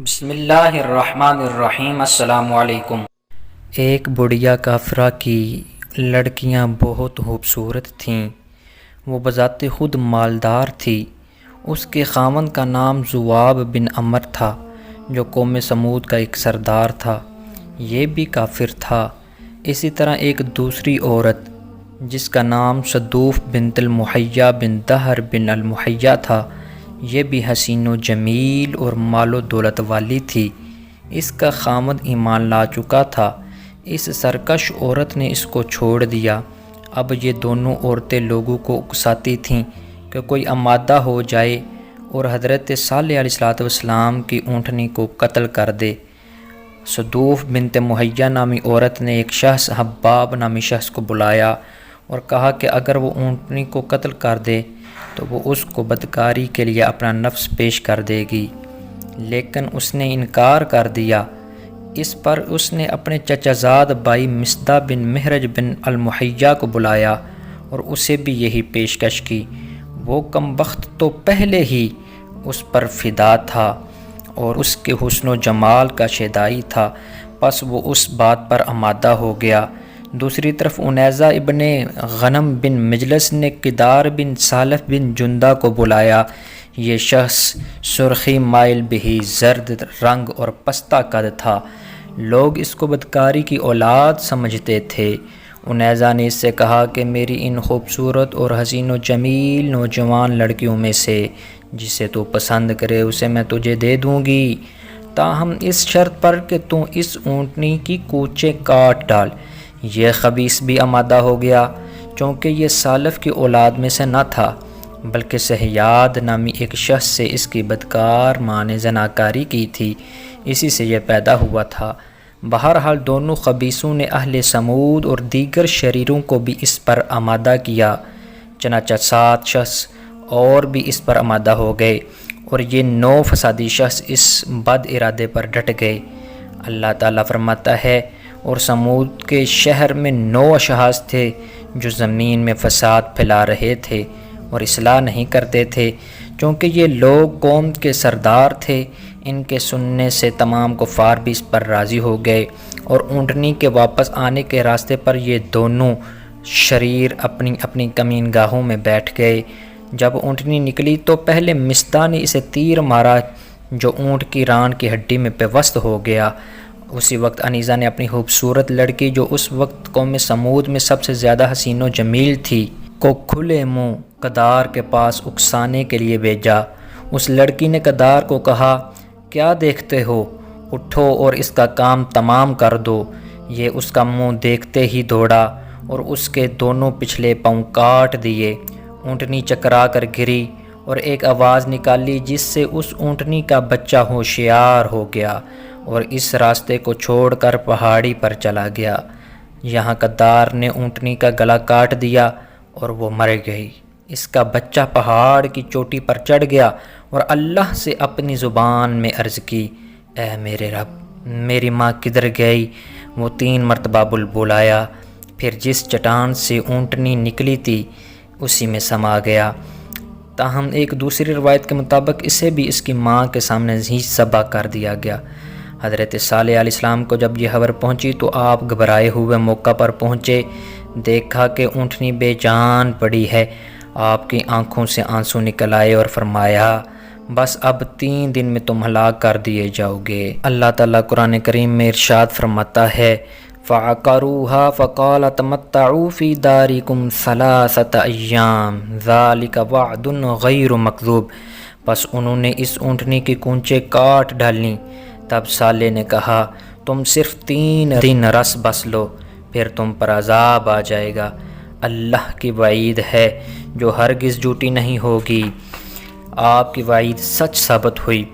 بسم اللہ الرحمن الرحیم۔ السلام علیکم۔ ایک بڑھیا کافرہ کی لڑکیاں بہت خوبصورت تھیں۔ وہ بذات خود مالدار تھی۔ اس کے خاوند کا نام ذواب بن عمر تھا، جو قوم سمود کا ایک سردار تھا۔ یہ بھی کافر تھا۔ اسی طرح ایک دوسری عورت جس کا نام صدوف بنت المحیہ بن دہر بن المحیہ تھا، یہ بھی حسین و جمیل اور مال و دولت والی تھی۔ اس کا خاوند ایمان لا چکا تھا۔ اس سرکش عورت نے اس کو چھوڑ دیا۔ اب یہ دونوں عورتیں لوگوں کو اکساتی تھیں کہ کوئی آمادہ ہو جائے اور حضرت صالح علیہ السلام کی اونٹنی کو قتل کر دے۔ صدوف بنت محیہ نامی عورت نے ایک شخص حباب نامی شخص کو بلایا اور کہا کہ اگر وہ اونٹنی کو قتل کر دے تو وہ اس کو بدکاری کے لیے اپنا نفس پیش کر دے گی، لیکن اس نے انکار کر دیا۔ اس پر اس نے اپنے چچا زاد بھائی مصدع بن مہرج بن المحیہ کو بلایا اور اسے بھی یہی پیشکش کی۔ وہ کم بخت تو پہلے ہی اس پر فدا تھا اور اس کے حسن و جمال کا شیدائی تھا، پس وہ اس بات پر آمادہ ہو گیا۔ دوسری طرف انیزہ ابن غنم بن مجلس نے کدار بن صالح بن جندہ کو بلایا۔ یہ شخص سرخی مائل بہی زرد رنگ اور پستہ قد تھا۔ لوگ اس کو بدکاری کی اولاد سمجھتے تھے۔ انیزہ نے اس سے کہا کہ میری ان خوبصورت اور حسین و جمیل نوجوان لڑکیوں میں سے جسے تو پسند کرے اسے میں تجھے دے دوں گی، تاہم اس شرط پر کہ تو اس اونٹنی کی کوچیں کاٹ ڈال۔ یہ خبیث بھی آمادہ ہو گیا، چونکہ یہ سالف کی اولاد میں سے نہ تھا، بلکہ سہیاد نامی ایک شخص سے اس کی بدکار ماں نے زناکاری کی تھی، اسی سے یہ پیدا ہوا تھا۔ بہرحال دونوں خبیثوں نے اہل سمود اور دیگر شریروں کو بھی اس پر آمادہ کیا، چنانچہ 7 شخص اور بھی اس پر آمادہ ہو گئے اور یہ 9 فسادی شخص اس بد ارادے پر ڈٹ گئے۔ اللہ تعالیٰ فرماتا ہے، اور سمود کے شہر میں 9 اشخاص تھے جو زمین میں فساد پھیلا رہے تھے اور اصلاح نہیں کرتے تھے، چونکہ یہ لوگ قوم کے سردار تھے۔ ان کے سننے سے تمام کفار بھی اس پر راضی ہو گئے اور اونٹنی کے واپس آنے کے راستے پر یہ دونوں شریر اپنی اپنی کمین گاہوں میں بیٹھ گئے۔ جب اونٹنی نکلی تو پہلے مصدع نے اسے تیر مارا جو اونٹ کی ران کی ہڈی میں پیوست ہو گیا۔ اسی وقت انیزہ نے اپنی خوبصورت لڑکی جو اس وقت قوم سمود میں سب سے زیادہ حسین و جمیل تھی کو کھلے منہ کدار کے پاس اکسانے کے لیے بھیجا۔ اس لڑکی نے کدار کو کہا، کیا دیکھتے ہو، اٹھو اور اس کا کام تمام کر دو۔ یہ اس کا منہ دیکھتے ہی دوڑا اور اس کے دونوں پچھلے پاؤں کاٹ دیے۔ اونٹنی چکرا کر گری اور ایک آواز نکالی جس سے اس اونٹنی کا بچہ ہوشیار ہو گیا اور اس راستے کو چھوڑ کر پہاڑی پر چلا گیا۔ یہاں کدار نے اونٹنی کا گلا کاٹ دیا اور وہ مر گئی۔ اس کا بچہ پہاڑ کی چوٹی پر چڑھ گیا اور اللہ سے اپنی زبان میں عرض کی، اے میرے رب، میری ماں کدھر گئی؟ وہ 3 مرتبہ بلایا، پھر جس چٹان سے اونٹنی نکلی تھی اسی میں سما گیا۔ تاہم ایک دوسری روایت کے مطابق اسے بھی اس کی ماں کے سامنے ہی ذبح کر دیا گیا۔ حضرت صالح علیہ السلام کو جب یہ خبر پہنچی تو آپ گھبرائے ہوئے موقع پر پہنچے۔ دیکھا کہ اونٹنی بے جان پڑی ہے۔ آپ کی آنکھوں سے آنسو نکل آئے اور فرمایا، بس اب 3 دن میں تم ہلاک کر دیے جاؤ گے۔ اللہ تعالیٰ قرآن کریم میں ارشاد فرماتا ہے، فَعَقَرُوهَا فَقَالَ تَمَتَّعُوا فِي دَارِكُمْ 3 أَيَّامٍ ذَلِكَ وَعْدٌ غَيْرُ مَكْذُوبٍ۔ پس انہوں نے اس اونٹنی کی کونچیں کاٹ ڈالیں۔ تب صالح نے کہا، تم صرف 3 دن رس بس لو، پھر تم پر عذاب آ جائے گا۔ اللہ کی وعید ہے جو ہرگز جھوٹی نہیں ہوگی۔ آپ کی وعید سچ ثابت ہوئی۔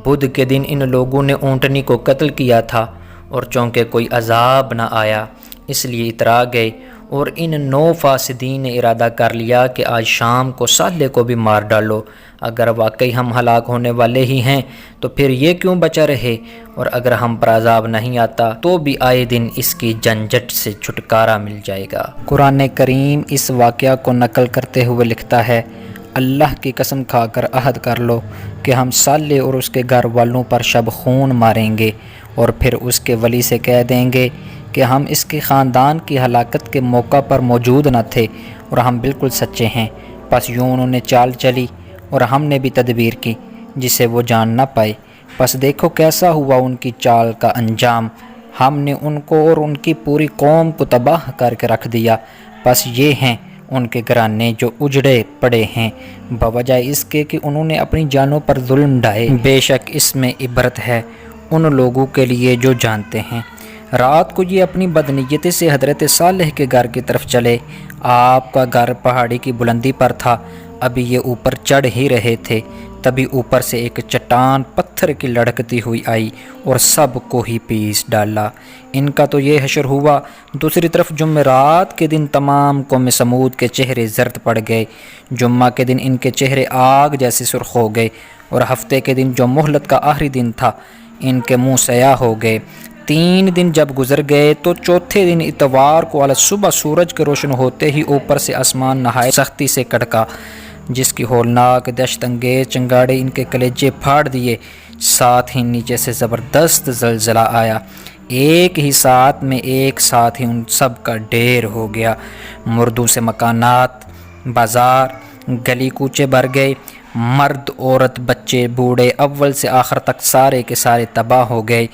بدھ کے دن ان لوگوں نے اونٹنی کو قتل کیا تھا اور چونکہ کوئی عذاب نہ آیا اس لیے اترا گئے، اور ان 9 فاسدین نے ارادہ کر لیا کہ آج شام کو صالح کو بھی مار ڈالو۔ اگر واقعی ہم ہلاک ہونے والے ہی ہیں تو پھر یہ کیوں بچا رہے، اور اگر ہم پر عذاب نہیں آتا تو بھی آئے دن اس کی جھنجھٹ سے چھٹکارا مل جائے گا۔ قرآن کریم اس واقعہ کو نقل کرتے ہوئے لکھتا ہے، اللہ کی قسم کھا کر عہد کر لو کہ ہم صالح اور اس کے گھر والوں پر شب خون ماریں گے، اور پھر اس کے ولی سے کہہ دیں گے کہ ہم اس کے خاندان کی ہلاکت کے موقع پر موجود نہ تھے اور ہم بالکل سچے ہیں۔ پس یوں انہوں نے چال چلی اور ہم نے بھی تدبیر کی جسے وہ جان نہ پائے۔ پس دیکھو کیسا ہوا ان کی چال کا انجام، ہم نے ان کو اور ان کی پوری قوم کو تباہ کر کے رکھ دیا۔ پس یہ ہیں ان کے گھرانے جو اجڑے پڑے ہیں بوجہ اس کے کہ انہوں نے اپنی جانوں پر ظلم ڈھائے۔ بے شک اس میں عبرت ہے ان لوگوں کے لیے جو جانتے ہیں۔ رات کو یہ اپنی بدنیتی سے حضرت صالح کے گھر کی طرف چلے۔ آپ کا گھر پہاڑی کی بلندی پر تھا، ابھی یہ اوپر چڑھ ہی رہے تھے، تبھی اوپر سے ایک چٹان پتھر کی لڑکتی ہوئی آئی اور سب کو ہی پیس ڈالا۔ ان کا تو یہ حشر ہوا۔ دوسری طرف جمعرات کے دن تمام قوم سمود کے چہرے زرد پڑ گئے۔ جمعہ کے دن ان کے چہرے آگ جیسے سرخ ہو گئے، اور ہفتے کے دن جو مہلت کا آخری دن تھا ان کے منہ سیاہ ہو گئے۔ 3 دن جب گزر گئے تو چوتھے دن اتوار کو علی صبح سورج کے روشن ہوتے ہی اوپر سے آسمان نہایت سختی سے کڑکا، جس کی ہولناک دہشت انگیز چنگاڑے ان کے کلیجے پھاڑ دیے۔ ساتھ ہی نیچے سے زبردست زلزلہ آیا، ایک ہی ساتھ میں ایک ساتھ ہی ان سب کا ڈھیر ہو گیا۔ مردوں سے مکانات، بازار، گلی کوچے بھر گئے، مرد، عورت، بچے، بوڑھے اول سے آخر تک سارے کے سارے تباہ ہو گئے۔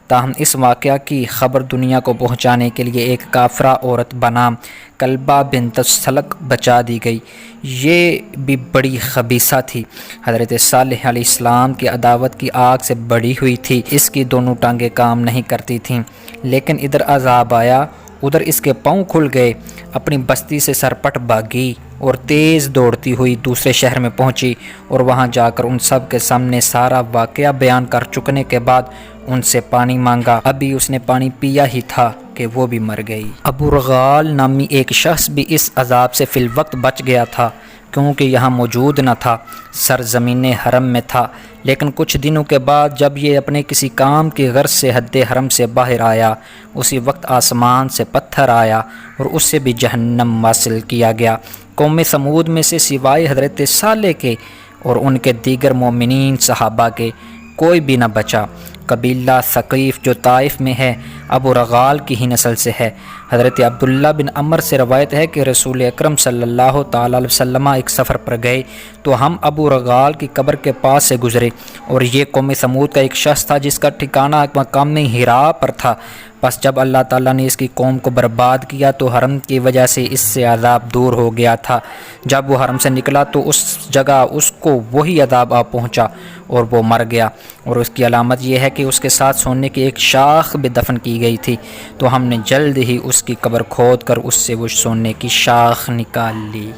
تاہم اس واقعہ کی خبر دنیا کو پہنچانے کے لیے ایک کافرہ عورت بنام کلبہ بنت سلق بچا دی گئی۔ یہ بھی بڑی خبیثہ تھی، حضرت صالح علیہ السلام کی عداوت کی آگ سے بڑی ہوئی تھی۔ اس کی دونوں ٹانگیں کام نہیں کرتی تھیں، لیکن ادھر عذاب آیا ادھر اس کے پاؤں کھل گئے۔ اپنی بستی سے سرپٹ بھاگی اور تیز دوڑتی ہوئی دوسرے شہر میں پہنچی، اور وہاں جا کر ان سب کے سامنے سارا واقعہ بیان کر چکنے کے بعد ان سے پانی مانگا۔ ابھی اس نے پانی پیا ہی تھا کہ وہ بھی مر گئی۔ ابو رغال نامی ایک شخص بھی اس عذاب سے فی الوقت بچ گیا تھا، کیونکہ یہاں موجود نہ تھا، سرزمین حرم میں تھا۔ لیکن کچھ دنوں کے بعد جب یہ اپنے کسی کام کی غرض سے حد حرم سے باہر آیا، اسی وقت آسمان سے پتھر آیا اور اس سے بھی جہنم واصل کیا گیا۔ قوم سمود میں سے سوائے حضرت صالح کے اور ان کے دیگر مومنین صحابہ کے کوئی بھی نہ بچا۔ قبیلہ ثقیف جو طائف میں ہے ابو رغال کی ہی نسل سے ہے۔ حضرت عبداللہ بن عمر سے روایت ہے کہ رسول اکرم صلی اللہ تعالی علیہ وسلم ایک سفر پر گئے تو ہم ابو رغال کی قبر کے پاس سے گزرے، اور یہ قوم سمود کا ایک شخص تھا جس کا ٹھکانہ مقام ہیرا پر تھا۔ پس جب اللہ تعالیٰ نے اس کی قوم کو برباد کیا تو حرم کی وجہ سے اس سے عذاب دور ہو گیا تھا۔ جب وہ حرم سے نکلا تو اس جگہ اس کو وہی عذاب آ پہنچا اور وہ مر گیا، اور اس کی علامت یہ ہے کہ اس کے ساتھ سونے کی ایک شاخ بھی دفن کی گئی تھی، تو ہم نے جلد ہی اس کی قبر کھود کر اس سے وہ سونے کی شاخ نکال لی۔